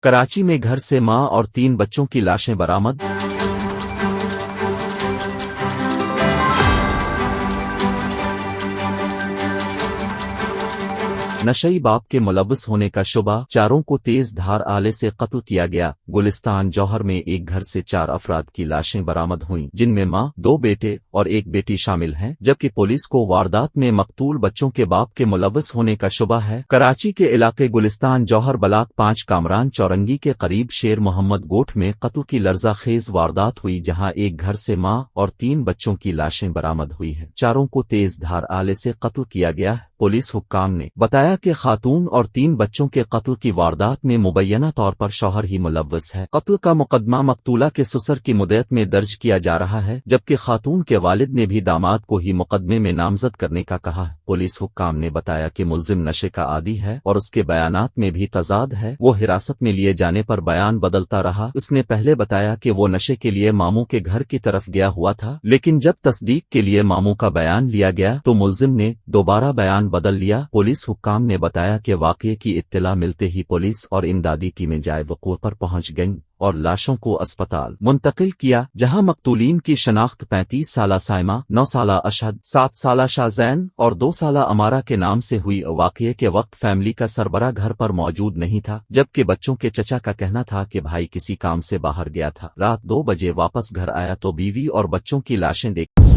कराची में घर से मां और 3 बच्चों की लाशें बरामद। नशई बाप के मुलव्वस होने का शुबा, चारों को तेज धार आले से कत्ल किया गया। गुलिस्तान जौहर में एक घर से 4 अफराद की लाशें बरामद हुईं, जिनमें मां, 2 बेटे और एक बेटी शामिल हैं, जबकि पुलिस को वारदात में मकतूल बच्चों के बाप के मुलव्वस होने का शुबा है। कराची के इलाके गुलिस्तान जौहर ब्लाक 5 कामरान चौरंगी के करीब शेर मोहम्मद गोठ में कत्ल की लर्जाखेज वारदात हुई, जहां एक घर से मां और 3 बच्चों की लाशें बरामद हुई हैं। चारों को तेज धार आले से कत्ल किया गया है। पुलिस हुक्काम ने बताया कि खातून और 3 बच्चों के कत्ल की वारदात में मुबैना तौर पर शौहर ही मुलव्वस है। कत्ल का मुकदमा मकतूला के ससुर की मुद्दत में दर्ज किया जा रहा है, जबकि खातून के वालिद ने भी दामाद को ही मुकदमे में नामजद करने का कहा है। पुलिस हुक्काम ने बताया कि मुल्जिम नशे का आदी है और उसके बयानात में भी तजाद है। वो हिरासत में लिए जाने पर बयान बदलता रहा। उसने पहले बताया कि वो नशे के लिए मामू के घर की तरफ गया हुआ था, लेकिन जब तस्दीक के लिए मामू का बयान लिया गया तो मुल्जिम ने दोबारा बयान बदल लिया। पुलिस हुक्काम ने बताया कि वाक़ये की इत्तला मिलते ही पुलिस और इमदादी टीमें जाए वक़ूअ पर पहुंच गईं और लाशों को अस्पताल मुंतकिल किया, जहां मकतूलीन की शनाख्त 35 साला साइमा, 9 साला अशहद, 7 साला शाहजैन और 2 साला अमारा के नाम से हुई। वाक़ये के वक्त फैमिली का सरबरा घर पर मौजूद नहीं था, जबकि बच्चों के चचा का कहना था कि भाई किसी काम से बाहर गया था। रात 2 बजे वापस घर आया तो बीवी और बच्चों की लाशें देखी।